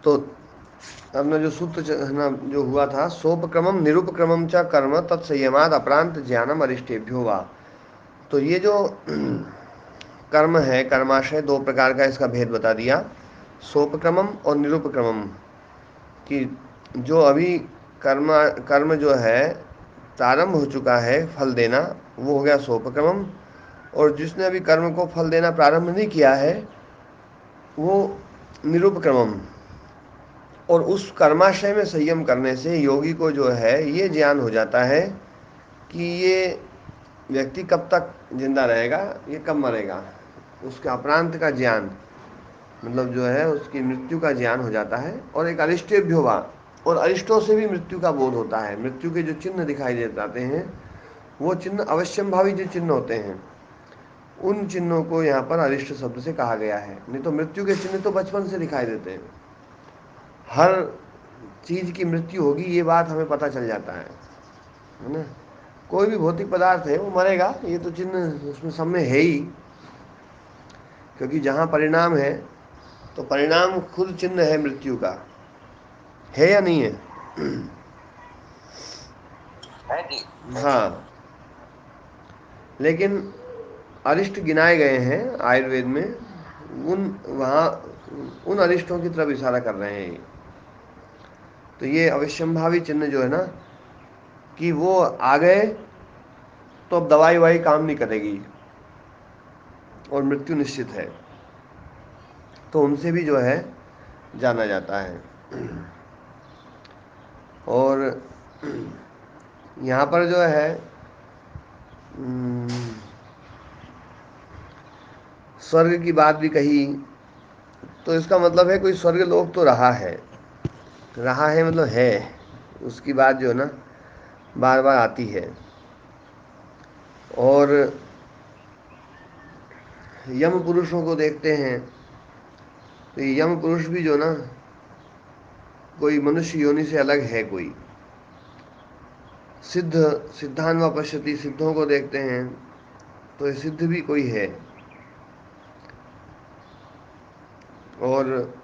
तो अपना जो सूत्र है ना जो हुआ था, सोपक्रमम निरुपक्रमम च कर्म तत्संयमाद अपरांत ज्ञानम अरिष्टेभ्यो वा। तो ये जो कर्म है, कर्माशय, दो प्रकार का इसका भेद बता दिया, सोपक्रमम और निरुपक्रमम। कि जो अभी कर्म कर्म जो है प्रारंभ हो चुका है फल देना, वो हो गया सोपक्रमम। और जिसने अभी कर्म को फल देना प्रारंभ नहीं किया है, वो निरुपक्रमम। और उस कर्माशय में संयम करने से योगी को जो है ये ज्ञान हो जाता है कि ये व्यक्ति कब तक जिंदा रहेगा, ये कब मरेगा। उसके अपरांत का ज्ञान, मतलब जो है उसकी मृत्यु का ज्ञान हो जाता है। और एक अरिष्टेभ्यो वा, और अरिष्टों से भी मृत्यु का बोध होता है। मृत्यु के जो चिन्ह दिखाई दे जाते हैं, वो चिन्ह अवश्यंभावी जो चिन्ह होते हैं, उन चिन्हों को यहाँ पर अरिष्ट शब्द से कहा गया है। नहीं तो मृत्यु के चिन्ह तो बचपन से दिखाई देते हैं। हर चीज की मृत्यु होगी ये बात हमें पता चल जाता है ना। कोई भी भौतिक पदार्थ है वो मरेगा, ये तो चिन्ह उसमें सब में है ही। क्योंकि जहाँ परिणाम है तो परिणाम खुद चिन्ह है मृत्यु का, है या नहीं है? है जी। हाँ। लेकिन अरिष्ट गिनाए गए हैं आयुर्वेद में, उन वहाँ उन अरिष्टों की तरफ इशारा कर रहे हैं ये। तो ये अवश्यंभावी चिन्ह जो है ना, कि वो आ गए तो अब दवाई वाई काम नहीं करेगी और मृत्यु निश्चित है, तो उनसे भी जो है जाना जाता है। और यहाँ पर जो है स्वर्ग की बात भी कही, तो इसका मतलब है कोई स्वर्ग लोक तो रहा है। रहा है मतलब है, उसकी बात जो है ना बार बार आती है। और यम पुरुषों को देखते हैं, तो ये यम पुरुष भी जो ना कोई मनुष्य योनि से अलग है कोई। सिद्ध सिद्धान व पश्यति, सिद्धों को देखते हैं तो ये सिद्ध भी कोई है। और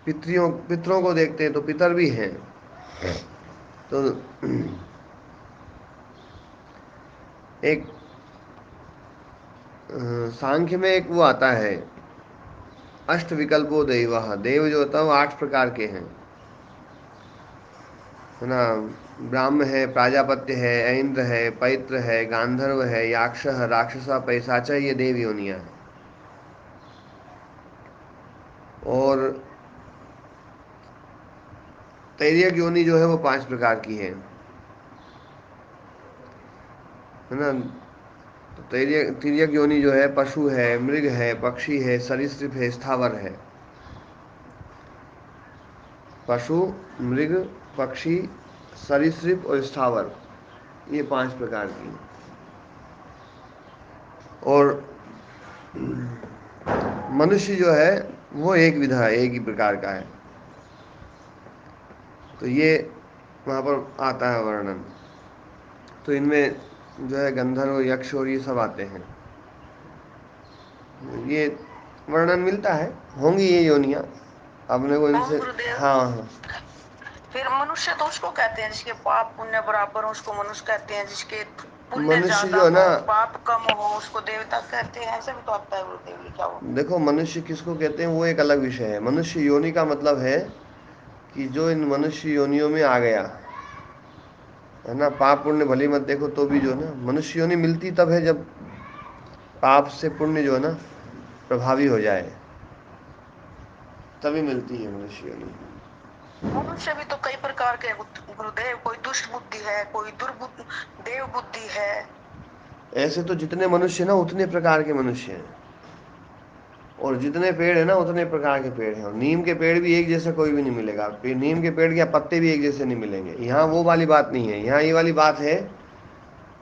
पितरों को देखते हैं तो पितर भी हैं। तो एक सांख्य में एक वो आता है, अष्ट विकल्पो दैव। देव जो होता है वो 8 प्रकार के हैं, है ना। ब्राह्म है, प्राजापत्य है, ऐन्द्र है, पैत्र है, गांधर्व है, याक्ष, राक्षसा, पैसाचा, ये देव योनियां हैं। और तैरियक योनि जो है वो 5 प्रकार की है ना। तो तिर्यक योनि जो है पशु है, मृग है, पक्षी है, सरीसृप है, स्थावर है। पशु, मृग, पक्षी, सरीसृप और स्थावर, ये 5 प्रकार की। और मनुष्य जो है वो एक विधा, एक ही प्रकार का है। तो ये वहाँ पर आता है वर्णन। तो इनमें जो है गंधर्व, यक्ष और ये सब आते हैं। ये वर्णन मिलता है, होंगी ये योनियाँ अपने को इनसे। गुरुदेव, हाँ हाँ। फिर मनुष्य तो उसको कहते हैं जिसके पाप पुण्य बराबर हो, उसको मनुष्य कहते हैं। जिसके पुण्य मनुष्य ज्यादा जो है हो, ना, पाप कम हो, उसको देवता कहते हैं। ऐसे भी तो आता है गुरुदेव, ये क्या हो? देखो मनुष्य किसको कहते हैं वो एक अलग विषय है। मनुष्य योनि का मतलब है कि जो इन मनुष्य योनियों में आ गया, है ना। पाप पुण्य भली मत देखो तो भी जो है ना मनुष्य योनि मिलती तब है जब पाप से पुण्य जो है ना प्रभावी हो जाए, तभी मिलती है मनुष्य योनि। मनुष्य भी तो कई प्रकार के हैं गुरुदेव। कोई दुष्ट बुद्धि है, कोई दुर्बुद्धि, देव बुद्धि है। ऐसे तो जितने मनुष्य ना उतने प्रकार के मनुष्य हैं, और जितने पेड़ है ना उतने प्रकार के पेड़ हैं। और नीम के पेड़ भी एक जैसा कोई भी नहीं मिलेगा, नीम के पेड़ के पत्ते भी एक जैसे नहीं मिलेंगे। यहाँ वो वाली बात नहीं है, यहाँ ये वाली बात है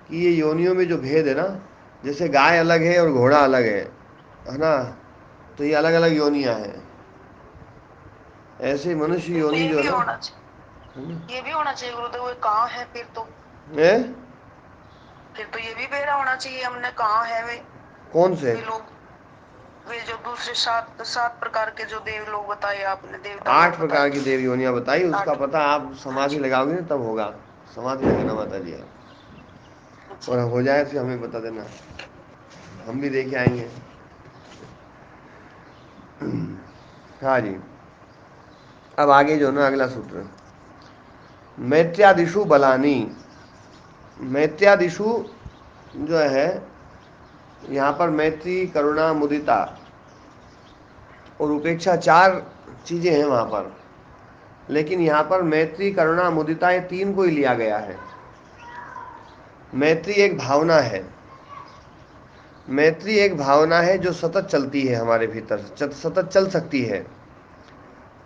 कि ये योनियों में जो भेद है ना, जैसे गाय अलग है और घोड़ा अलग है ना। तो ये अलग अलग योनियां हैं। ऐसे मनुष्य फिर तो योनि ये जो है भी ना, होना चाहिए, है ना। ये भी होना चाहिए गुरुदेव। ये कहाँ है फिर तो? ए? फिर तो ये भी बेरा होना चाहिए हमने, कहाँ है वे कौन से? वे लोग? वे जो दूसरे सात सात प्रकार के जो देव लोग बताए आपने, देवता 8 लोग प्रकार बताए। की देव योनियां बताई, उसका 8। पता आप हाँ समाधि जी। लगाओगे ना तब होगा। समाधि लगाना माता जी आप, जी। और हो जाए फिर हमें बता देना, हम भी देखे आएंगे। हाँ जी। अब आगे जो ना अगला सूत्र, मैत्र्यादिषु बलानी। मैत्र्यादिषु जो है यहाँ पर मैत्री, करुणा, मुदिता और उपेक्षा 4 चीजें हैं वहाँ पर, लेकिन यहाँ पर मैत्री, करुणा, मुदिता ये 3 को ही लिया गया है। मैत्री एक भावना है, मैत्री एक भावना है जो सतत चलती है हमारे भीतर, सतत चल सकती है।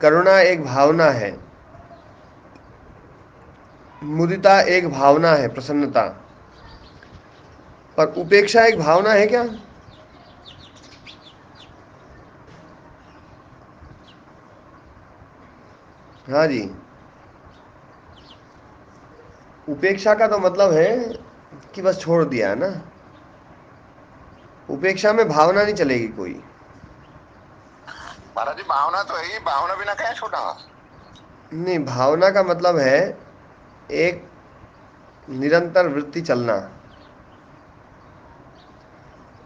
करुणा एक भावना है, मुदिता एक भावना है, प्रसन्नता। पर उपेक्षा एक भावना है क्या? हाँ जी। उपेक्षा का तो मतलब है कि बस छोड़ दिया है ना। उपेक्षा में भावना नहीं चलेगी कोई। महाराज जी भावना तो है ही, भावना बिना क्या छोड़ा। नहीं, भावना का मतलब है एक निरंतर वृत्ति चलना।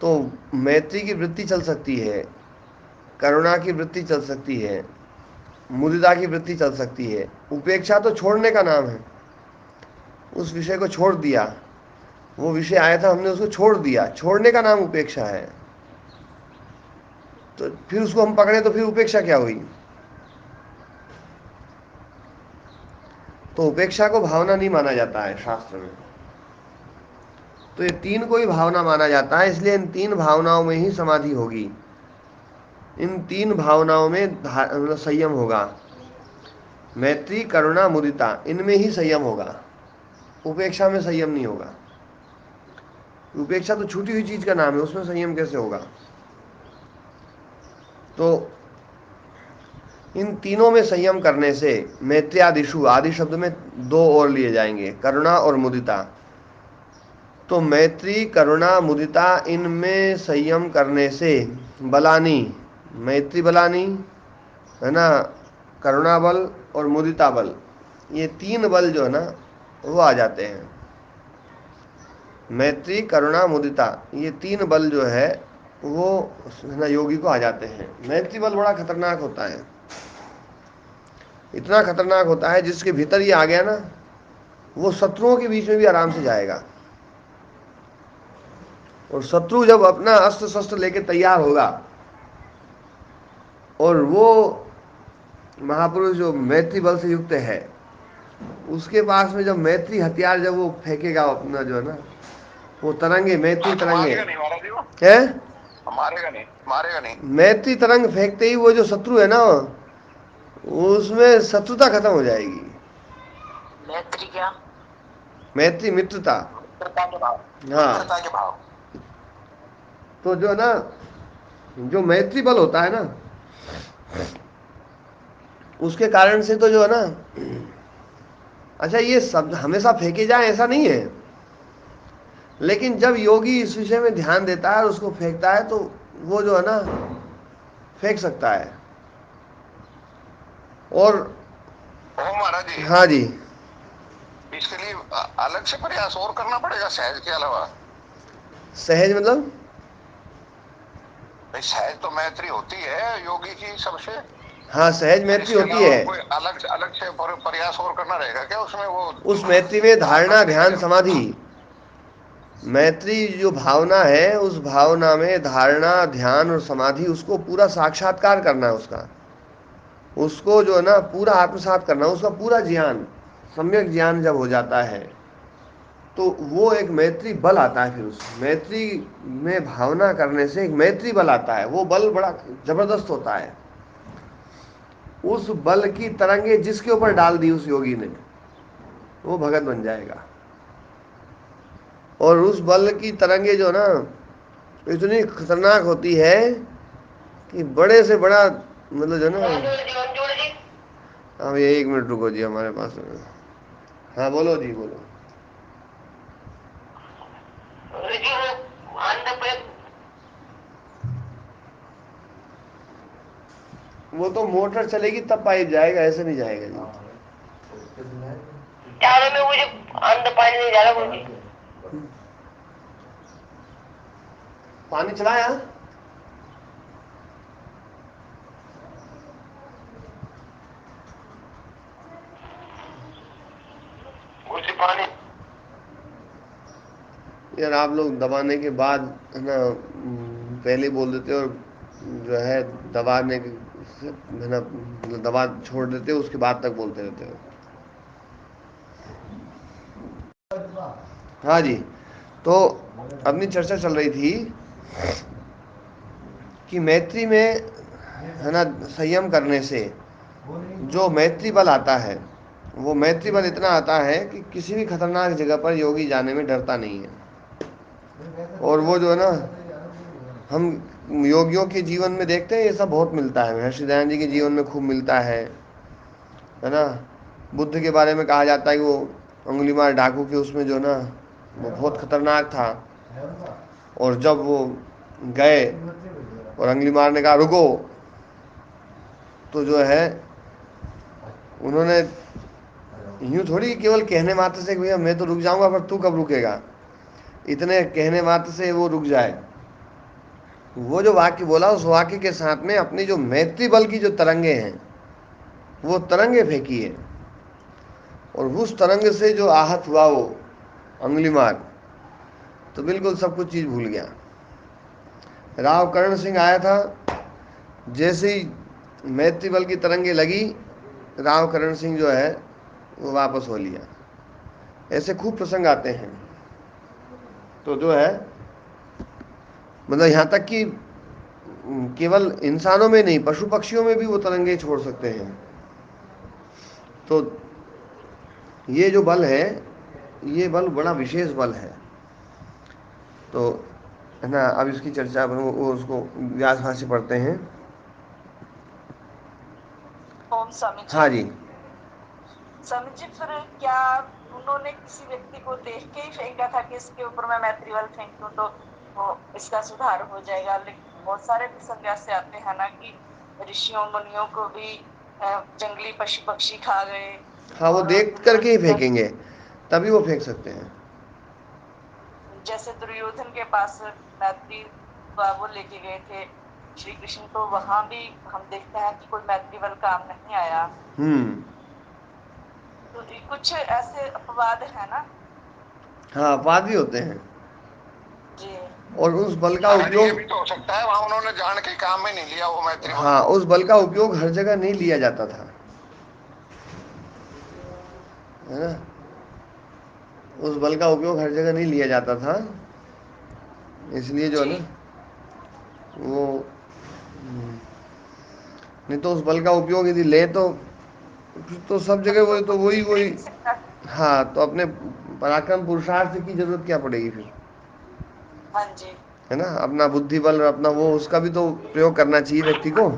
तो मैत्री की वृत्ति चल सकती है, करुणा की वृत्ति चल सकती है, मुदिता की वृत्ति चल सकती है। उपेक्षा तो छोड़ने का नाम है। उस विषय को छोड़ दिया, वो विषय आया था हमने उसको छोड़ दिया, छोड़ने का नाम उपेक्षा है। तो फिर उसको हम पकड़े तो फिर उपेक्षा क्या हुई? तो उपेक्षा को भावना नहीं माना जाता है शास्त्र में। तो ये 3 को ही भावना माना जाता है, इसलिए इन 3 भावनाओं में ही समाधि होगी। इन 3 भावनाओं में मतलब संयम होगा। मैत्री, करुणा, मुदिता, इनमें ही संयम होगा, उपेक्षा में संयम नहीं होगा। उपेक्षा तो छूटी हुई चीज का नाम है, उसमें संयम कैसे होगा? तो इन तीनों में संयम करने से मैत्र्यादिषु, आदि शब्द में 2 और लिए जाएंगे, करुणा और मुदिता। तो मैत्री, करुणा, मुदिता, इनमें संयम करने से बलानी, मैत्री बलानी है ना, करुणा बल और मुदिता बल, ये 3 बल जो है ना वो आ जाते हैं। मैत्री, करुणा, मुदिता, ये 3 बल जो है वो है ना योगी को आ जाते हैं। मैत्री बल बड़ा खतरनाक होता है, इतना खतरनाक होता है जिसके भीतर ये आ गया ना, वो शत्रुओं के बीच में भी आराम से जाएगा। और शत्रु जब अपना अस्त्र शस्त्र लेके तैयार होगा, और वो महापुरुष जो मैत्री बल से युक्त है, उसके पास में जब मैत्री हथियार जब वो फेंकेगा अपना जो है ना, वो तरंगे, मैत्री तो तरंगे मारेगा नहीं महाराज जी वो, है। मारेगा नहीं, मारेगा नहीं। मैत्री तरंग फेंकते ही वो जो शत्रु है ना, उसमें शत्रुता खत्म हो जाएगी। मैत्री क्या? मैत्री मित्रता। मित्रता के भाव, हाँ। मित्रता के भाव। तो जो है ना, जो मैत्री बल होता है ना, उसके कारण से तो जो है ना, अच्छा ये शब्द हमेशा फेंके जाए ऐसा नहीं है, लेकिन जब योगी इस विषय में ध्यान देता है और उसको फेंकता है तो वो जो है ना फेंक सकता है। और ओ महाराज जी, हाँ जी, इसके लिए अलग से प्रयास और करना पड़ेगा सहज के अलावा। सहज मतलब? भाई सहज तो मैत्री होती है योगी की सबसे, हाँ, सहज फिर मैत्री इसके होती अलावा है। कोई अलग से प्रयास और करना रहेगा क्या उसमें? वो उस मैत्री में धारणा धारणा, भी नहीं ध्यान, मिलेगा। समाधि। मैत्री जो भावना है, उस भावना में धारणा, ध्यान और समाधि, उसको पूरा साक्षात्कार करना है उसका, उसको जो है ना पूरा आत्मसात करना, उसका पूरा ज्ञान, सम्यक ज्ञान जब हो जाता है तो वो एक मैत्री बल आता है। फिर उस मैत्री में भावना करने से एक मैत्री बल आता है, वो बल बड़ा जबरदस्त होता है। उस बल की तरंगे जिसके ऊपर डाल दी उस योगी ने, वो भगत बन जाएगा। और उस बल की तरंगे जो ना इतनी खतरनाक होती है कि बड़े से बड़ा मतलब जो ना। हाँ भैया 1 मिनट रुको जी, हमारे पास। हाँ बोलो जी, बोलो। वो तो मोटर चलेगी तब पाइप जाएगा, ऐसे नहीं जाएगा जी। चारों में मुझे अंदर पानी नहीं जा रहा मुझे। पानी चलाया। मुझे पानी यार आप लोग दबाने के बाद है ना, पहले बोल देते हो, और जो है दबाने से है ना, मतलब दबा छोड़ देते हो, उसके बाद तक बोलते रहते हो। हाँ जी। तो अपनी चर्चा चल रही थी कि मैत्री में है ना, संयम करने से जो मैत्री बल आता है, वो मैत्री बल इतना आता है कि किसी भी खतरनाक जगह पर योगी जाने में डरता नहीं है। और वो जो है ना, हम योगियों के जीवन में देखते हैं, ये सब बहुत मिलता है। महर्षि दयानंद जी के जीवन में खूब मिलता है ना। बुद्ध के बारे में कहा जाता है कि वो उंगलीमार डाकू के उसमें जो है ना, वो बहुत खतरनाक था। और जब वो गए और अंगुलीमार ने कहा रुको, तो जो है उन्होंने यूं थोड़ी केवल कहने मात्र से कि भैया मैं तो रुक जाऊंगा, पर तू कब रुकेगा, इतने कहने मात्र से वो रुक जाए। वो जो वाक्य बोला, उस वाक्य के साथ में अपनी जो मैत्री बल की जो तरंगे हैं, वो तरंगे फेंकी है। और उस तरंग से जो आहत हुआ वो अंगुलीमार, तो बिल्कुल सब कुछ चीज़ भूल गया। राव करण सिंह आया था, जैसे ही मैत्री बल की तरंगे लगी, राव करण सिंह जो है वो वापस हो लिया। ऐसे खूब प्रसंग आते हैं। तो जो है मतलब यहाँ तक कि केवल इंसानों में नहीं, पशु पक्षियों में भी वो तरंगे छोड़ सकते हैं। तो ये जो बल है, ये बल बड़ा विशेष बल है। तो है ना, अब इसकी चर्चा वो उसको व्यास भाष्य पढ़ते हैं। ओम स्वामी जी। हाँ जी। स्वामी जी, फिर क्या उन्होंने किसी व्यक्ति को देख के ही फेंका था कि इसके ऊपर मैं मैत्रीवल फेंक दूं तो वो इसका सुधार हो जाएगा? लेकिन बहुत सारे प्रसंग ऐसे आते हैं ना कि ऋषियों मुनियों को भी जंगली पशु पक्षी खा गए। हाँ, वो और देख करके ही दुर्योधन, फेंकेंगे, तभी वो फेंक सकते हैं। जैसे दुर्योधन के पास मैत्री का वो लेके गए थे श्री कृष्ण, तो वहां भी हम देखते हैं कि कोई मैत्रीवल काम नहीं आया। हम्म। तो ये कुछ ऐसे अपवाद है ना। हाँ, अपवाद भी होते हैं। जी और उस बल का महाराज ये भी उपयोग, तो हो सकता है वहां उन्होंने जान के काम में नहीं लिया वो मैत्री बल हाँ, को। उस बल का उपयोग हर जगह नहीं लिया जाता था, है ना। उस बल का उपयोग हर जगह नहीं लिया जाता था, इसलिए जो है जी। ना वो नहीं तो उस बल का उपयोग यदि ले तो फिर तो सब जगह तब तो वही, तो कुछ वही बिगड़ वही। ही सकता। हाँ, तो अपने पराक्रम पुरुषार्थ की जरूरत क्या पड़ेगी फिर, हाँ जी। है ना। अपना बुद्धि बल और अपना वो उसका भी तो प्रयोग करना चाहिए व्यक्ति को।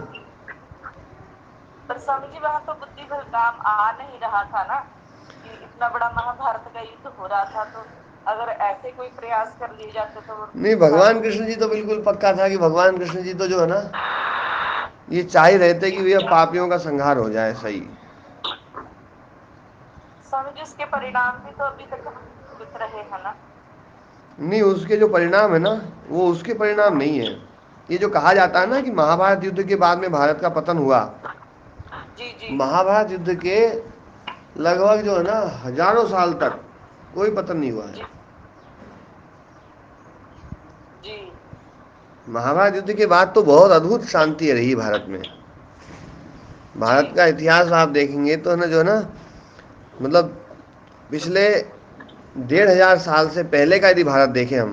पर स्वामी जी, वहां तो बुद्धि भर काम आ नहीं रहा था ना, कि इतना बड़ा महाभारत का युद्ध हो रहा था, तो अगर ऐसे कोई प्रयास कर लिए जाते तो वो नहीं, सारी। भगवान कृष्ण जी तो बिल्कुल पक्का था कि भगवान कृष्ण जी तो जो है ना, ये चाह ही रहे थे कि भैया पापियों का संहार हो जाए, सही। स्वामी जी, इसके परिणाम भी तो अभी तक हम भुगत रहे हैं ना। नहीं, उसके जो परिणाम है ना, वो उसके परिणाम नहीं है। ये जो कहा जाता है ना कि महाभारत युद्ध के बाद में भारत का पतन हुआ, जी जी महाभारत युद्ध के लगभग जो है ना हजारों साल तक कोई पतन नहीं हुआ है। जी जी महाभारत युद्ध के बाद तो बहुत अद्भुत शांति रही भारत में। जी। भारत का इतिहास आप देखेंगे तो है ना, जो है ना, मतलब पिछले 1500 साल से पहले का यदि भारत देखें हम,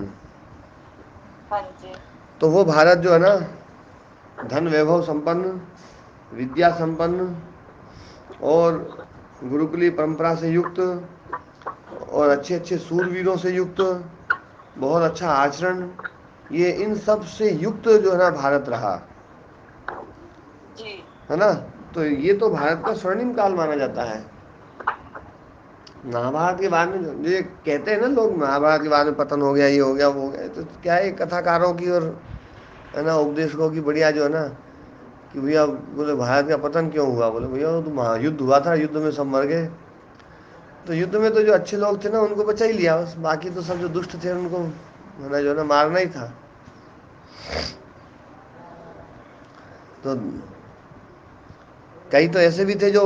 हाँ जी तो वो भारत जो है ना, धन वैभव संपन्न, विद्या संपन्न, और गुरुकुलीय परंपरा से युक्त, और अच्छे अच्छे सूरवीरों से युक्त, बहुत अच्छा आचरण, ये इन सब से युक्त जो है ना भारत रहा, जी। है ना। तो ये तो भारत का स्वर्णिम काल माना जाता है। महाभारत के बाद में जो ये कहते हैं ना लोग, महाभारत के बाद में पतन हो गया, ये हो गया, वो हो गया, तो क्या है, कथाकारों की और है ना उपदेशकों की बढ़िया जो है ना कि भैया, बोले भारत का पतन क्यों हुआ? बोले भैया वो तो महायुद्ध हुआ था, युद्ध में सब मर गए। तो युद्ध में तो जो अच्छे लोग थे ना उनको बचा ही लिया बस, बाकी तो सब जो दुष्ट थे उनको है ना जो है ना मारना ही था। तो कई तो ऐसे भी थे जो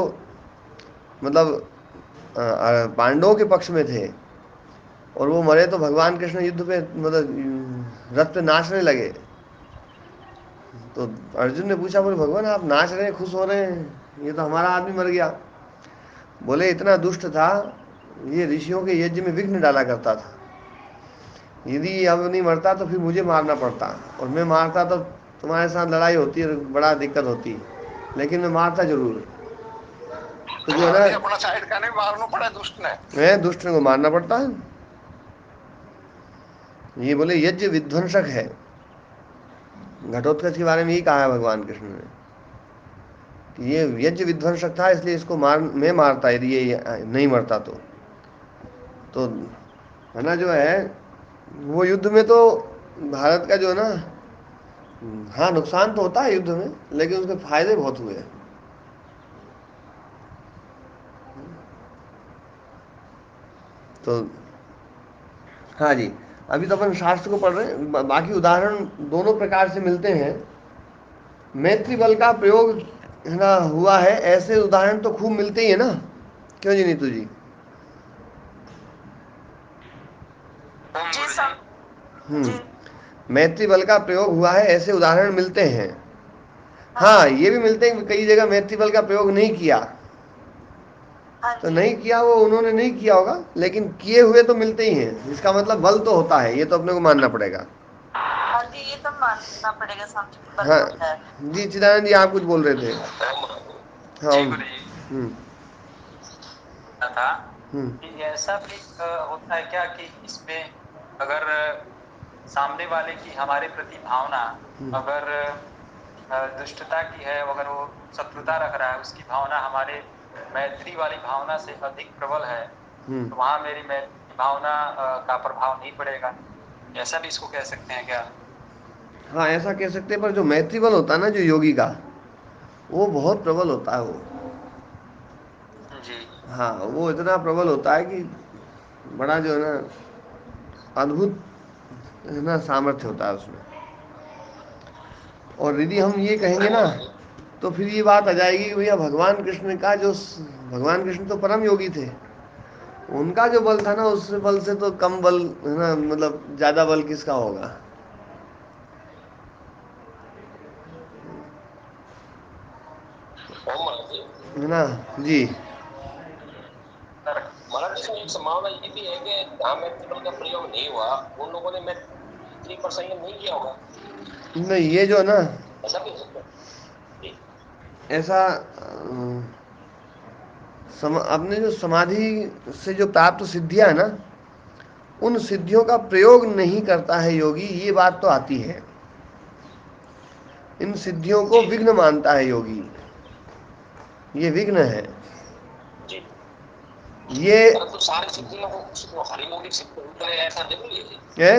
मतलब पांडवों के पक्ष में थे, और वो मरे तो भगवान कृष्ण युद्ध पे मतलब रथ पे नाचने लगे। तो अर्जुन ने पूछा, बोले भगवान आप नाच रहे हैं, खुश हो रहे हैं, ये तो हमारा आदमी मर गया। बोले इतना दुष्ट था, ये ऋषियों के यज्ञ में विघ्न डाला करता था। यदि अब नहीं मरता तो फिर मुझे मारना पड़ता, और मैं मारता तो तुम्हारे साथ लड़ाई होती और बड़ा दिक्कत होती, लेकिन मैं मारता जरूर। तो जो है आदमी ना, अपना साइड का नहीं मारना पड़ा दुष्ट ने। मैं दुष्ट को मारना पड़ता है। ये बोले यज्ञ विध्वंसक है। घटोत्कच के बारे में यही कहा है भगवान कृष्ण ने कि ये यज्ञ विध्वंसक था, इसलिए इसको मैं मारता यदि ये नहीं मरता तो है ना जो है वो युद्ध में तो भारत का जो है ना, हाँ नुकसान तो होता है युद्ध में, लेकिन उसके फायदे बहुत हुए। तो हाँ जी, अभी तो अपन शास्त्र को पढ़ रहे हैं, बाकी उदाहरण दोनों प्रकार से मिलते हैं। मैत्री बल का प्रयोग है ना हुआ है, ऐसे उदाहरण तो खूब मिलते ही है ना, क्यों जी नीतू जी? जी सम जी। मैत्री बल का प्रयोग हुआ है, ऐसे उदाहरण मिलते हैं। हाँ हाँ, जी। ये भी मिलते हैं कि कई जगह मैत्री बल का प्रयोग नहीं किया। हाँ तो जी। नहीं किया वो उन्होंने नहीं किया होगा, लेकिन किए हुए तो मिलते ही हैं, इसका मतलब बल तो होता है, ये तो अपने को मानना पड़ेगा। हाँ जी, ये तो मानना पड़ेगा, समझ बल हाँ तो है। जी, चिदानंद जी आप कुछ बोल रहे थे। हाँ। जी गुरु जी, हम्म। था हम्म। कि ऐसा भी होता है क्या कि इसमें अगर सामने वाले की हमारे प्रति भावना अगर दुष्टता की है, अगर वो शत्रुता रख रहा है, उसकी भावना हमारे मैत्री वाली भावना से अधिक प्रबल है, तो वहां मेरी मैत्री भावना का प्रभाव नहीं पड़ेगा, ऐसा भी इसको कह सकते हैं क्या? हाँ ऐसा कह सकते हैं, पर जो मैत्री बल होता है ना जो योगी का, वो बहुत प्रबल होता है वो। जी हाँ वो इतना प्रबल होता है कि बड़ा जो है ना अद्भुत है ना सामर्थ्य होता है उसमें। और यदि हम ये कहेंगे ना तो फिर ये बात आ जाएगी कि भैया भगवान कृष्ण का जो भगवान कृष्ण तो परम योगी थे, उनका जो बल था ना उस बल से तो कम बल है ना, मतलब ज्यादा बल किसका होगा? है ना जी। महाराज इसमें एक संभावना ये भी है कि जहाँ मैत्री बल का प्रयोग नहीं हुआ उन लोगों ने मैत्री पर संयम नहीं किया होगा, नहीं ये जो है ना, ऐसा भी हो सकता है। जी। ऐसा अपने जो समाधि से जो प्राप्त सिद्धियां है ना, उन सिद्धियों का प्रयोग नहीं करता है योगी, ये बात तो आती है। इन सिद्धियों को जी विघ्न मानता है योगी, ये विघ्न है। जी। ये परंतु सारी सिद्धियों को हरिमौलिक सिद्ध होता है ऐसा जरूरी है। है।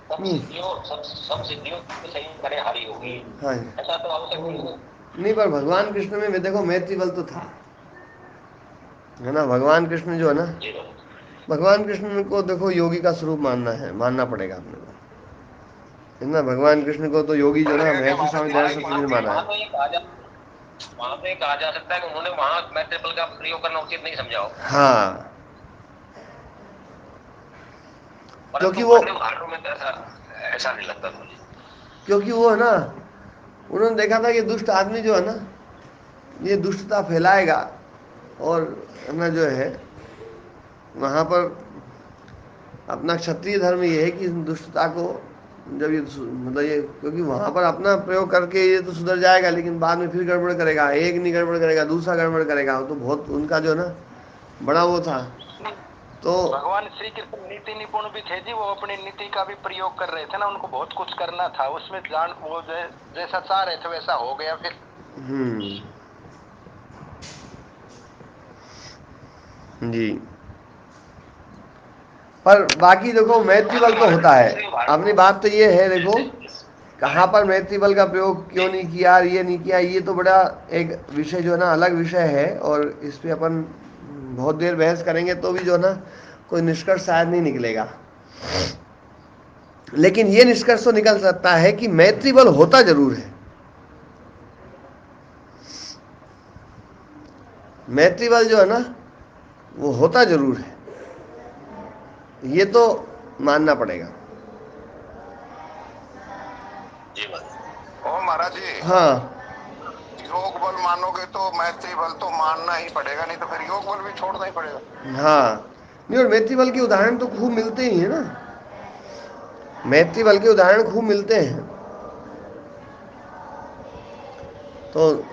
सब सिद्धियों को सही करें हरि होगी, हाँ ऐसा तो आवश्यक नहीं है। नहीं, पर भगवान कृष्ण में देखो मैत्री बल तो था, है ना। भगवान कृष्ण जो है ना, जी भगवान कृष्ण को देखो योगी का स्वरूप मानना है, मानना पड़ेगा अपने को, है ना। भगवान कृष्ण को तो योगी जो ना महर्षि स्वामी दयानंद सरस्वती ने माना है। वहां तो ये कहा जा सकता है कि उन्होंने वहां मैत्री बल का प्रयोग करना उचित नहीं समझा हो, हाँ क्योंकि परंतु वो अन्य उदाहरणों में तो ऐसा ऐसा नहीं लगता मुझे। क्योंकि वो है ना, उन्होंने देखा था कि दुष्ट आदमी जो है ना ये दुष्टता फैलाएगा, और है ना जो है वहाँ पर अपना क्षत्रिय धर्म ये है कि दुष्टता को जब ये मतलब ये, क्योंकि वहाँ पर अपना प्रयोग करके ये तो सुधर जाएगा, लेकिन बाद में फिर गड़बड़ करेगा, एक नहीं गड़बड़ करेगा दूसरा गड़बड़ करेगा, तो बहुत उनका जो है ना बड़ा वो था। तो भगवान श्री कृष्ण नीति निपुण भी थे जी, वो अपनी नीति का भी प्रयोग कर रहे थे ना, उनको बहुत कुछ करना था उसमें, जान वो जैसा चाह रहे थे वैसा हो गया फिर। जी, पर बाकी देखो मैत्री बल तो होता है। अपनी बात तो ये है देखो कहाँ पर मैत्री बल का प्रयोग क्यों नहीं किया, ये नहीं किया, ये तो बड़ा एक विषय जो है ना अलग विषय है, और इस पे अपन बहुत देर बहस करेंगे तो भी जो है ना कोई निष्कर्ष शायद नहीं निकलेगा। लेकिन ये निष्कर्ष तो निकल सकता है कि मैत्री बल होता जरूर है, मैत्री बल जो है ना वो होता जरूर है, ये तो मानना पड़ेगा। जी महाराज। ओ महाराज जी, हाँ योग बल मानोगे तो मैत्री बल तो मानना ही पड़ेगा, नहीं तो फिर योग बल भी छोड़ना ही पड़ेगा। हाँ, नहीं, और मैत्री बल के उदाहरण तो खूब मिलते ही है ना, मैत्री बल के उदाहरण खूब मिलते हैं। तो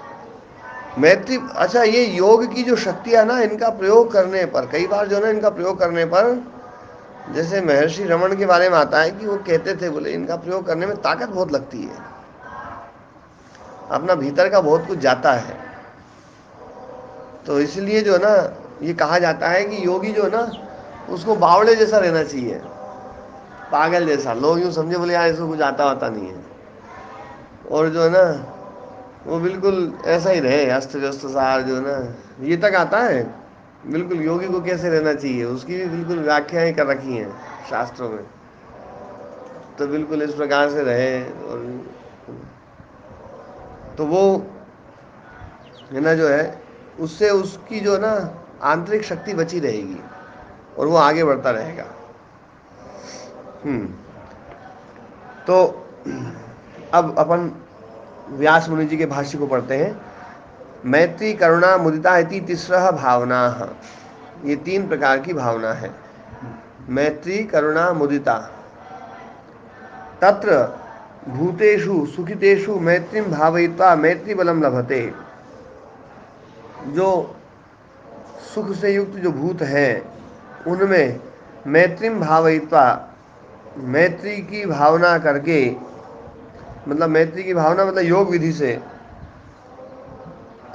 मैत्री, अच्छा, ये योग की जो शक्तियां ना, इनका प्रयोग करने पर कई बार जो है ना, इनका प्रयोग करने पर, जैसे महर्षि रमन के बारे में आता है कि वो कहते थे, बोले इनका प्रयोग करने में ताकत बहुत लगती है, अपना भीतर का बहुत कुछ जाता है। तो इसलिए जो है ना ये कहा जाता है कि योगी जो है ना उसको बावड़े जैसा रहना चाहिए, पागल जैसा। लोग यूँ समझे बोले यार इसको कुछ आता वाता नहीं है, और जो है ना वो बिल्कुल ऐसा ही रहे, अस्त व्यस्त सार जो है ना, ये तक आता है बिल्कुल योगी को कैसे रहना चाहिए, उसकी भी बिल्कुल व्याख्याएं कर रखी हैं शास्त्रों में। तो बिल्कुल इस प्रकार से रहे, और तो वो है ना जो है उससे उसकी जो है ना आंतरिक शक्ति बची रहेगी और वो आगे बढ़ता रहेगा। तो अब अपन व्यास मुनि जी के भाष्य को पढ़ते हैं। मैत्री करुणा मुदिता इति तिस्रः भावना, ये 3 प्रकार की भावना है। मैत्री करुणा मुदिता, तत्र भूतेषु सुखितेषु मैत्रीं भावयित्वा मैत्री बलम लभते। जो सुख से युक्त जो भूत है उनमें मैत्रीं भावयित्वा, मैत्री की भावना करके, मतलब मैत्री की भावना मतलब योग विधि से,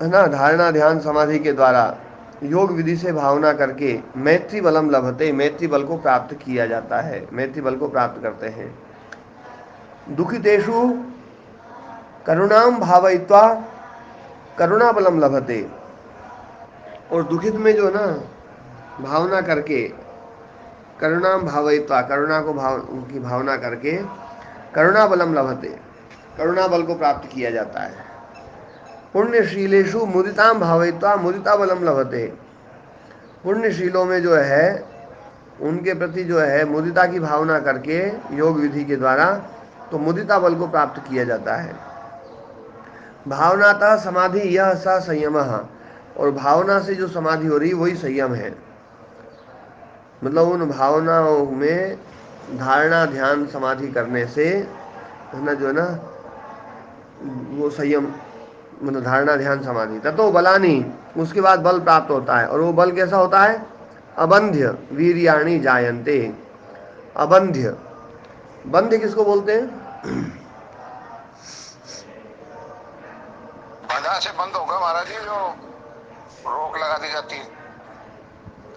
है ना, धारणा ध्यान समाधि के द्वारा योग विधि से भावना करके मैत्री बलम लभते, मैत्री बल को प्राप्त किया जाता है, मैत्री बल को प्राप्त करते हैं। दुखितेषु करुणाम भावयित्वा करुणा बलम लभते, और दुखित में जो ना भावना करके, करुणाम भावयित्वा, करुणा को की भावना करके करुणा बलम लभते, करुणा बल को प्राप्त किया जाता है। पुण्यशीलेषु मुदिताम भावयित्वा मुदिता बलम लभते, पुण्यशीलों में जो है उनके प्रति जो है मुदिता की भावना करके योग विधि के द्वारा तो मुदिता बल को प्राप्त किया जाता है। भावनातः समाधि यह स संयमः, और भावना से जो समाधि हो रही वही संयम है, मतलब उन भावनाओं में धारणा ध्यान समाधि करने से है ना जो है ना वो संयम, मतलब धारणा ध्यान समाधि। ततो बलानी, उसके बाद बल प्राप्त होता है, और वो बल कैसा होता है? अबंध्य वीर्याणि जायन्ते। अबंध्य, बंध्य किसको बोलते हैं? बाधा से बंद होगा महाराज जी, जो रोक लगा दी जाती है।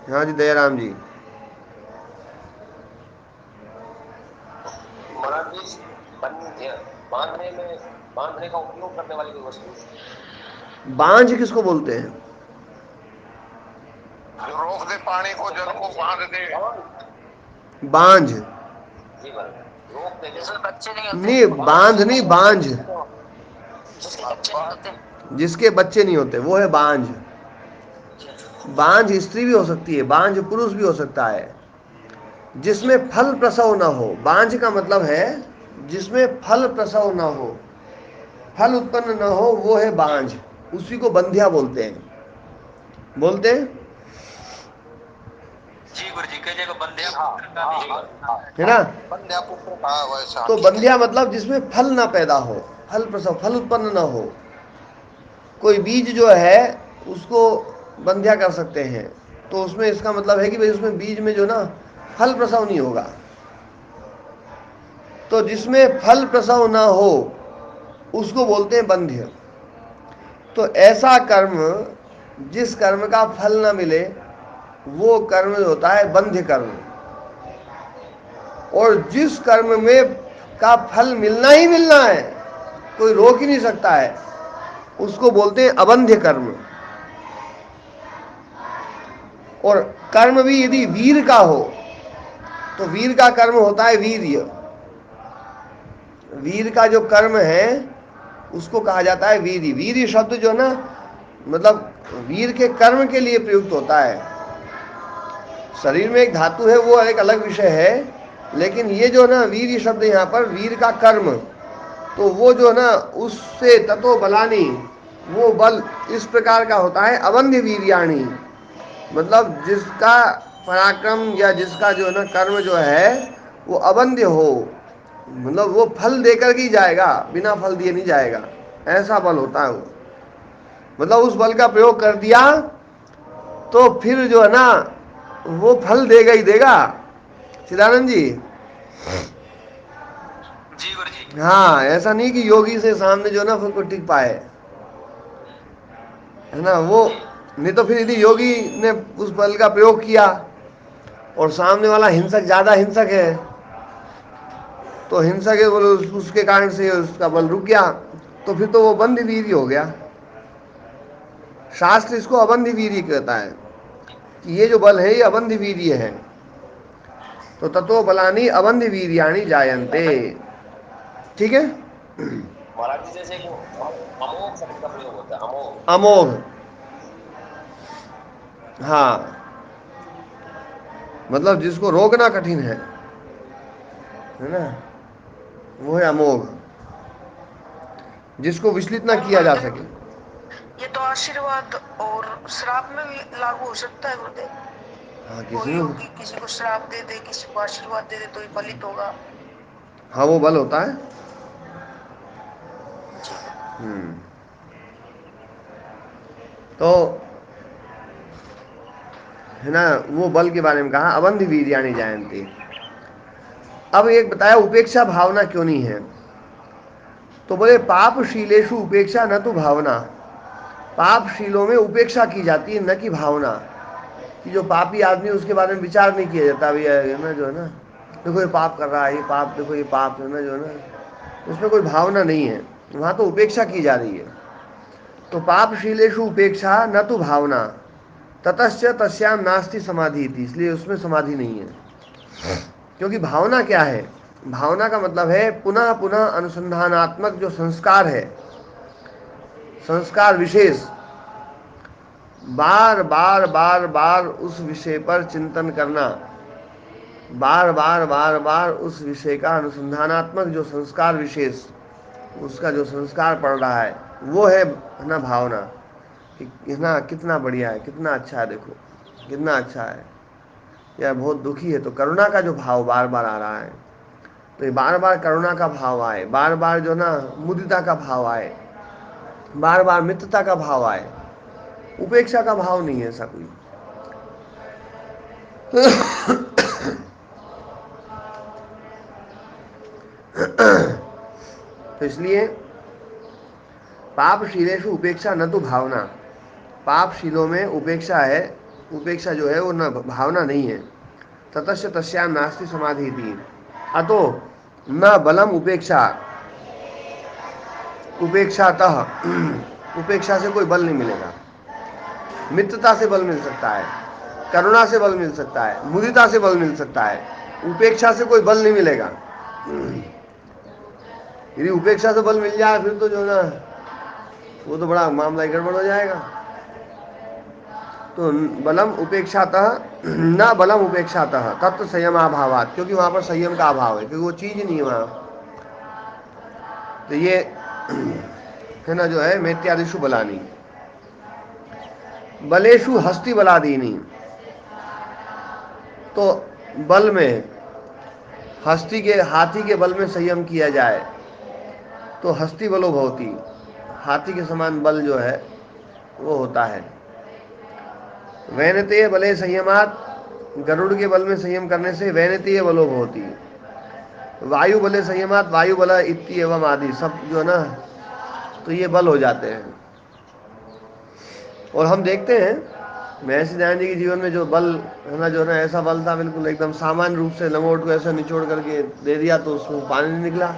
हाँ जी दयाराम जी। महाराज जी, बांधने में, बांधने का उपयोग करने वाली कोई वस्तु? बांझ किसको बोलते हैं? जो रोक दे पानी को, जल को बांध दे। बांझ जी महाराज, रोक दे, जिसमें बच्चे नहीं होते, नहीं, बांध नहीं, बांझ, जिसके बच्चे नहीं होते, जिसके बच्चे नहीं होते वो है बांझ। बांझ स्त्री भी हो सकती है, बांझ पुरुष भी हो सकता है, जिसमें फल प्रसव न हो। बांझ का मतलब है जिसमें फल प्रसव न हो, फल उत्पन्न न हो, वो है बांझ, उसी को बंध्या बोलते हैं। बोलते हैं जी गुरु जी के जगह बंध्या है ना, बंध्या पुत्र का वैसा। तो बंध्या मतलब जिसमें फल ना पैदा हो, फल प्रसव, फल उत्पन्न ना हो। कोई बीज जो है उसको बंध्या कर सकते हैं, तो उसमें इसका मतलब है कि भाई उसमें बीज में जो ना फल प्रसव नहीं होगा। तो जिसमें फल प्रसव ना हो उसको बोलते हैं बंध्य। तो ऐसा कर्म, जिस कर्म का फल ना मिले वो कर्म होता है बंध्य कर्म, और जिस कर्म में का फल मिलना ही मिलना है, कोई रोक ही नहीं सकता है, उसको बोलते हैं अबंध्य कर्म। और कर्म भी यदि वीर का हो तो वीर का कर्म होता है वीर्य। वीर का जो कर्म है उसको कहा जाता है वीर्य। वीर्य शब्द जो ना मतलब वीर के कर्म के लिए प्रयुक्त होता है। शरीर में एक धातु है वो एक अलग विषय है, लेकिन ये जो ना वीर्य शब्द यहाँ पर वीर का कर्म, तो वो जो ना उससे ततो बलानी, वो बल इस प्रकार का होता है अबंध्य वीर्याणी, मतलब जिसका पराक्रम या जिसका जो ना कर्म जो है वो अबंध्य हो, मतलब वो फल देकर के ही जाएगा, बिना फल दिए नहीं जाएगा, ऐसा बल होता है वो। मतलब उस बल का प्रयोग कर दिया तो फिर जो है ना वो फल देगा ही देगा। चिदानंद जी, जी गुरु जी। हाँ, ऐसा नहीं कि योगी से सामने जो ना फिर को टिक पाए, है ना, वो नहीं तो फिर यदि योगी ने उस बल का प्रयोग किया और सामने वाला हिंसक ज्यादा हिंसक है तो हिंसक है बोले उसके कारण से उसका बल रुक गया, तो फिर तो वो बंध वीर्य हो गया। शास्त्र इसको अबंध वीर्य कहता है कि ये जो बल है ये अबंध वीर्य है। तो तत्व बलानी अबंध वीर्याणी जायन्ते। ठीक है। महाराज जी जैसे वो अमोघ शब्द का प्रयोग होता है, अमोघ। अमोघ, हाँ, मतलब जिसको रोकना कठिन है ना, वो है अमोघ, जिसको विचलित ना किया जा सके। ये तो आशीर्वाद और श्राप में भी लागू हो सकता है गुरुदेव। हाँ, कोई योगी किसी को श्राप दे दे, किसी को आशीर्वाद दे दे तो ये फलित होगा। हाँ, वो बल होता है। जी। तो है ना, वो बल के बारे में कहा अबंध वीर्याणी जायन्ते। अब एक बताया उपेक्षा भावना क्यों नहीं है, तो बोले पापशीलेषु उपेक्षा न तो भावना। पापशीलों में उपेक्षा की जाती है, न कि भावना। कि जो पापी आदमी उसके बारे में विचार नहीं किया जाता, भैया है ना, जो है ना, देखो ये पाप कर रहा है, ये पाप, देखो ये पाप है ना, जो है ना, उसमें कोई भावना नहीं है, वहाँ तो उपेक्षा की जा रही है। तो पापशीलेषु उपेक्षा न तो भावना, ततश्च तस्याम नास्ति समाधि थी, इसलिए उसमें समाधि नहीं है। क्योंकि भावना क्या है, भावना का मतलब है पुनः पुनः अनुसंधानात्मक जो संस्कार है, संस्कार विशेष, बार बार बार बार उस विषय पर चिंतन करना, बार बार बार बार उस विषय का अनुसंधानात्मक जो संस्कार विशेष, उसका जो संस्कार पड़ रहा है, वो है ना भावना। कि ना कितना बढ़िया है, कितना अच्छा है, देखो कितना अच्छा है, या बहुत दुखी है तो करुणा का जो भाव बार बार आ रहा है, तो ये बार बार करुणा का भाव आए, बार बार जो ना मुदिता का भाव आए, बार बार मित्रता का भाव आए, उपेक्षा का भाव नहीं है ऐसा कोई। तो इसलिए पापशीलेषु उपेक्षा न तो भावना, पापशीलों में उपेक्षा है, उपेक्षा जो है वो न भावना नहीं है। ततश्च तस्याम नास्ति समाधि थी, अतो न बलम उपेक्षा, उपेक्षातः, उपेक्षा से कोई बल नहीं मिलेगा। मित्रता से बल मिल सकता है, करुणा से बल मिल सकता है, मुदिता से बल मिल सकता है, उपेक्षा से कोई बल नहीं मिलेगा। यदि उपेक्षा से बल मिल जाए फिर तो जो ना वो तो बड़ा मामला गड़बड़ हो जाएगा। तो बलम उपेक्षातः, न बलम उपेक्षातः तत्व संयमाभावात्, क्योंकि वहां पर संयम का अभाव है, क्योंकि वो चीज नहीं है वहां। तो ये है ना जो है मैत्यादिषु बलानी, बलेषु हस्ति बलादीनी, तो बल में हस्ती के, हाथी के बल में संयम किया जाए तो हस्ती बलो भवति, हाथी के समान बल जो है वो होता है। वैनतेय बले संयमात, गरुड़ के बल में संयम करने से वैनतेय बलो भवति। वायु बले संयमात वायु बल इति एवं आदि, सब जो है ना तो ये बल हो जाते हैं। और हम देखते हैं महर्षि दयानंद जी के जीवन में जो बल है ना, जो है ना, ऐसा बल था, बिल्कुल एकदम सामान्य रूप से लंगोट को ऐसा निचोड़ करके दे दिया तो उसमें पानी नहीं निकला।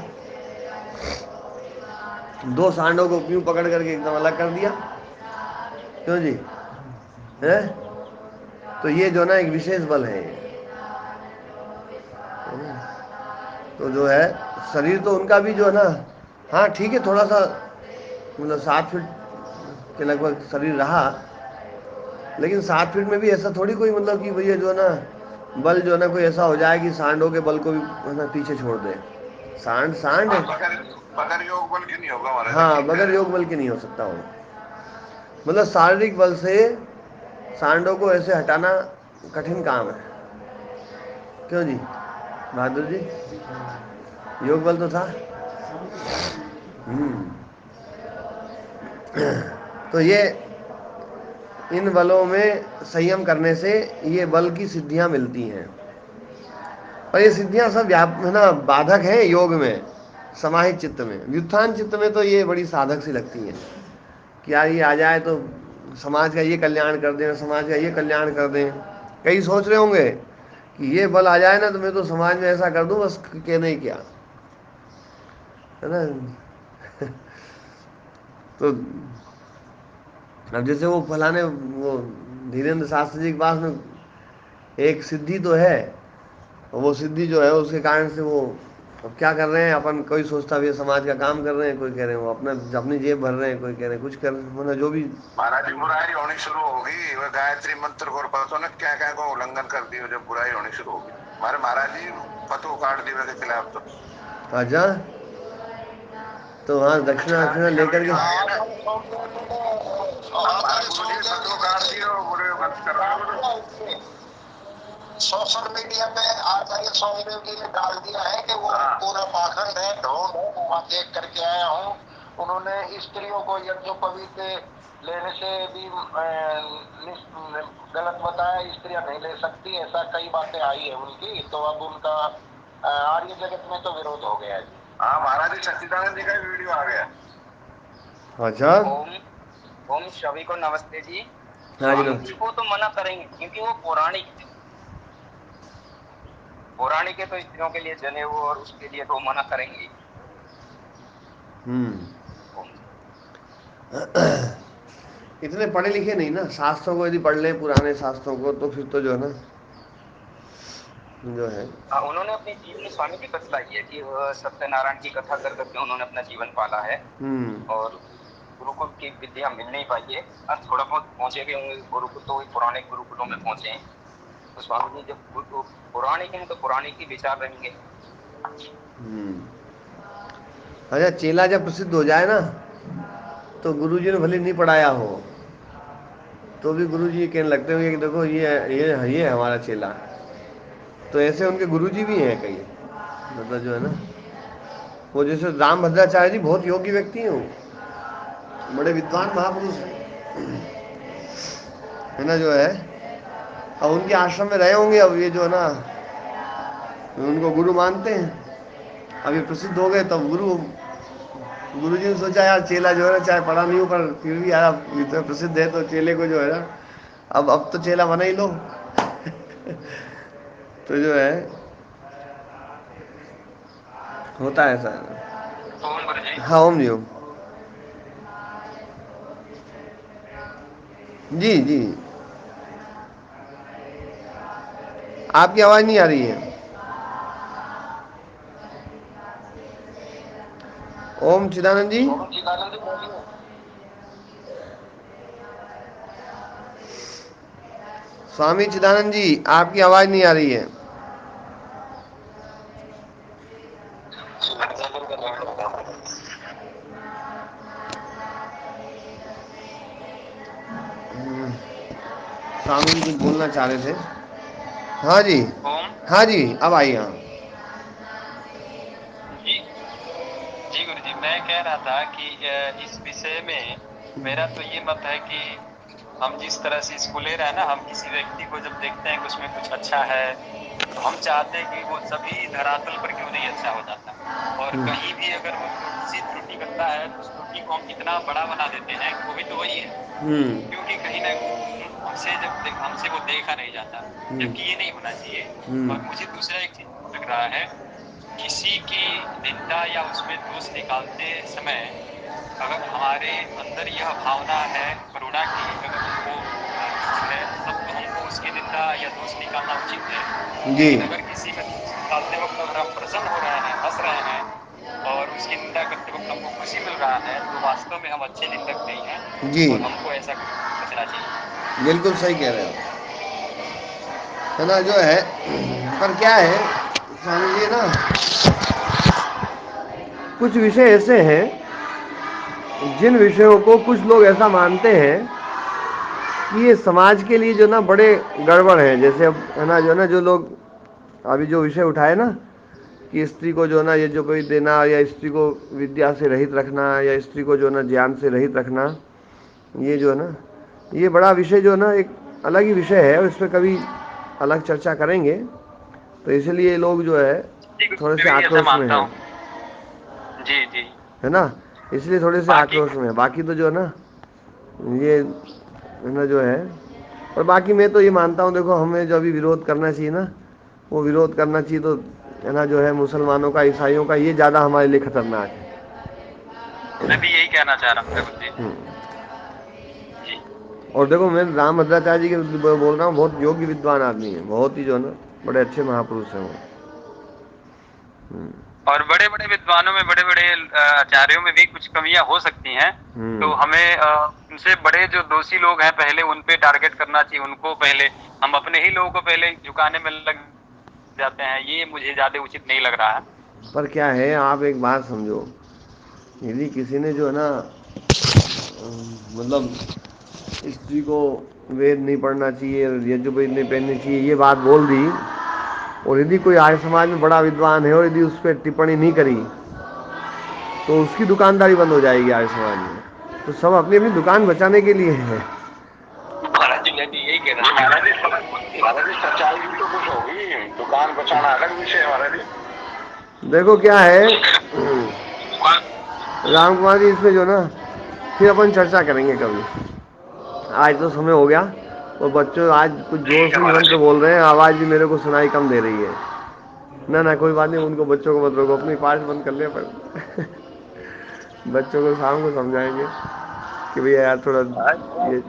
2 सांडों को यूं पकड़ करके एकदम अलग कर दिया। क्यों जी? है? तो ये जो ना एक विशेष बल है ये। तो जो है शरीर तो उनका भी जो है ना, हाँ ठीक है, थोड़ा सा मतलब 7 फीट के लगभग शरीर रहा, लेकिन 7 फीट में भी ऐसा थोड़ी कोई मतलब कि भैया जो है ना बल जो है ना कोई ऐसा हो जाए कि सांडों के बल को भी है ना पीछे छोड़ दे। सांड सांड हाँ, बगैर बगैर योग बल के नहीं होगा हमारा, हाँ, ठीक है। बगैर योग बल के नहीं हो सकता वो। मतलब शारीरिक बल से सांडों को ऐसे हटाना कठिन काम है। क्यों जी बहादुर जी? योग बल तो था। हम्म। तो ये इन बलों में संयम करने से ये बल की सिद्धियां मिलती हैं। और ये सिद्धियां सब है ना बाधक हैं योग में, समाहित चित्त में। व्युत्थान चित्त में तो ये बड़ी साधक सी लगती हैं कि यार ये आ जाए तो समाज का ये कल्याण कर दें, समाज का ये कल्याण कर दें। कई सोच रहे होंगे कि ये बल आ जाए ना तो मैं तो समाज में ऐसा कर दूं बस के नहीं क्या, है ना। तो अब जैसे वो फलाने वो धीरेन्द्र शास्त्री जी के पास में एक सिद्धि तो है, और वो सिद्धि जो है उसके कारण से वो अब क्या कर रहे हैं, अपन कोई सोचता भी है समाज का काम कर रहे हैं, कोई कह रहे हैं वो अपना अपनी जेब भर रहे हैं, कोई कह रहे हैं कुछ कर मतलब जो भी। महाराज जी बुराई होनी शुरू होगी, वह गायत्री मंत्र को पतो न क्या क्या को उल्लंघन कर दियो, जब बुराई होनी शुरू होगी हमारे महाराज जी पतो काट दिए के खिलाफ। तो अच्छा, तो वहाँ दक्षिणा दक्षिणा जी का लेकर वीडियो के आ गया ना, हमारे गुरु जी पतो काट दिए और बुरे बंद कर रहे हो। सोशल मीडिया पे आचार्य सोमदेव जी ने डाल दिया है कि वो पूरा पाखंड है, ढोंग है, वहाँ देख करके आया हूँ। उन्होंने स्त्रियों को यज्ञोपवीत लेने से भी गलत बताया, स्त्रियां नहीं ले सकती, ऐसा कई बातें आई है उनकी। तो अब उनका आर्य जगत में तो विरोध हो गया है। हाँ, महाराज जी सच्चिदानंद जी का वीडियो आ गया। अच्छा, ओम ओम सभी को नमस्ते जी। हाँ जी स्वामी जी नमस्ते। को तो मना करेंगे क्योंकि वो पौराणिक है। पौराणिक है तो स्त्रियों के लिए जनेऊ और उसके लिए तो मना करेंगे। हम्म। ओम। इतने पढ़े लिखे नहीं ना, शास्त्रों को यदि पढ़ लें पुराने शास्त्रों को तो फिर तो जो है ना जो है। उन्होंने अपने जीवन में स्वामी जी बतलाई है कि सत्यनारायण की कथा कर करके उन्होंने अपना जीवन पाला है और गुरुकुल की विद्या मिल नहीं पाई है। थोड़ा बहुत पहुंचे गए होंगे गुरुकुल, तो पुराने गुरुकुलों में पहुंचे हैं। तो स्वामी जी जब पौराणिक हैं तो पौराणिक ही विचार रहेंगे। अच्छा, चेला जब प्रसिद्ध हो जाए ना तो गुरुजी ने भले नहीं पढ़ाया हो तो भी गुरुजी कहने लगते होंगे कि देखो ये है हमारा चेला। तो ऐसे उनके गुरुजी भी हैं कई, मतलब जो है ना वो जैसे राम भद्राचार्य जी बहुत योग्य व्यक्ति हैं, वो बड़े विद्वान महापुरुष हैं, है ना जो है। अब उनके आश्रम में रहे होंगे, अब ये जो है ना उनको गुरु मानते हैं। अब ये प्रसिद्ध हो गए तब गुरुजी ने सोचा यार चेला जो है ना चाहे पढ़ा नहीं हो पर फिर भी यार अब इतना प्रसिद्ध है तो चेले को जो है ना अब तो चेला बना ही लो। तो जो है होता है ऐसा। ओम गुरु जी। हाँ ओम जी ओम। जी जी, आपकी आवाज़ नहीं आ रही है। ओम चिदानंद जी। ओम चिदानंद जी बोलिए। स्वामी चिदानंद जी आपकी आवाज़ नहीं आ रही है। स्वामी जी कुछ बोलना चाह रहे थे। हाँ जी, ओम हाँ जी, अब आई। हाँ जी जी गुरु जी, मैं कह रहा था कि इस विषय में मेरा तो ये मत है कि हम जिस तरह से इसको ले रहे हैं ना, हम किसी व्यक्ति को जब देखते हैं कि उसमें कुछ अच्छा है तो हम चाहते हैं कि वो सभी धरातल पर क्यों नहीं अच्छा हो जाता। और कहीं भी अगर वो छोटी सी त्रुटि करता है तो उस त्रुटि को हम इतना बड़ा बना देते हैं, वो भी तो वही है, क्योंकि कहीं ना हमसे वो देखा नहीं जाता, जबकि ये नहीं होना चाहिए। और मुझे दूसरा एक चीज लग रहा है, किसी की निंदा या उसमें दोष निकालते समय अगर हमारे अंदर यह भावना है करुणा की, अगर हमको है तब तो हमको उसकी निंदा या दोष निकालना उचित है। जी। लेकिन अगर किसी का दोष निकालते वक्त अगर हम प्रसन्न हो रहे हैं, हंस रहे हैं और उसकी निंदा करते वक्त हमको खुशी मिल रहा है, तो वास्तव में हम अच्छे निंदक नहीं हैं जी, और हमको ऐसा बचना चाहिए। बिल्कुल सही कह रहे हो, है ना। जो है पर क्या है स्वामी जी ना, कुछ विषय ऐसे हैं जिन विषयों को कुछ लोग ऐसा मानते हैं कि ये समाज के लिए जो ना बड़े गड़बड़ है। जैसे अब है ना, जो लोग अभी जो विषय उठाए ना कि स्त्री को जो ना ये जो कोई देना, या स्त्री को विद्या से रहित रखना, या स्त्री को जो ना ज्ञान से रहित रखना, ये जो है ना, ये बड़ा विषय जो ना एक अलग ही विषय है, और इस पर कभी अलग चर्चा करेंगे। तो इसलिए लोग जो है थोड़े से आक्रोश में हैं, जी जी, है ना, इसलिए थोड़े से आक्रोश में है। बाकी तो जो है ना ये है ना जो है, और बाकी मैं तो ये मानता हूँ, देखो हमें जो अभी विरोध करना चाहिए ना, वो विरोध करना चाहिए तो है ना जो है मुसलमानों का, ईसाइयों का, ये ज़्यादा हमारे लिए खतरनाक है। मैं भी यही कहना चाह रहा हूँ जी। और देखो मैं राम भद्राचार्य जी के बोल रहा हूँ, बहुत योग्य विद्वान आदमी है, बहुत ही जो है ना बड़े अच्छे महापुरुष हैं वो। और बड़े बड़े विद्वानों में, बड़े बड़े आचार्यों में भी कुछ कमियां हो सकती हैं, तो हमें उनसे बड़े जो दोषी लोग हैं पहले उन पे टारगेट करना चाहिए, उनको पहले, हम अपने ही लोगों को पहले झुकाने में लग जाते हैं, ये मुझे ज्यादा उचित नहीं लग रहा है। पर क्या है, आप एक बात समझो, यदि किसी ने जो है ना मतलब स्त्री को वेद नहीं पढ़ना चाहिए, यजुर्वेद नहीं पहननी चाहिए, ये बात बोल दी, और यदि कोई आर्य समाज में बड़ा विद्वान है और यदि उस पर टिप्पणी नहीं करी, तो उसकी दुकानदारी बंद हो जाएगी आर्य समाज में। तो सब अपनी अपनी दुकान बचाने के लिए है। महाराज जी मैं भी यही कहना चाहता हूँ। महाराज जी सच्चाई भी तो कुछ होगी, दुकान बचाना अलग विषय है महाराज जी। देखो क्या है राम कुमार जी, इसमें जो ना फिर अपन चर्चा करेंगे कभी। आज तो समय हो गया, और बच्चों आज कुछ जोर से मंत्र बोल रहे हैं, आवाज़ भी मेरे को सुनाई कम दे रही है। ना कोई बात नहीं, उनको बच्चों को मत रोको, अपनी पाठ बंद कर ले पर बच्चों को शाम को समझाएंगे कि भैया यार थोड़ा ये।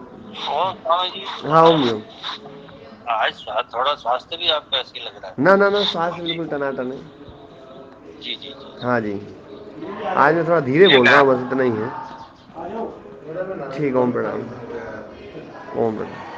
हाँ ओम आज थोड़ा स्वास्थ्य भी आपका ऐसी लग रहा है। ना स्वास्थ्य बिल्कुल टनाटन है। जी जी जी। हाँ जी, आज मैं थोड़ा धीरे बोल रहा हूँ, बस इतना ही है। ठीक, ओम प्रणाम। ओम प्रणाम।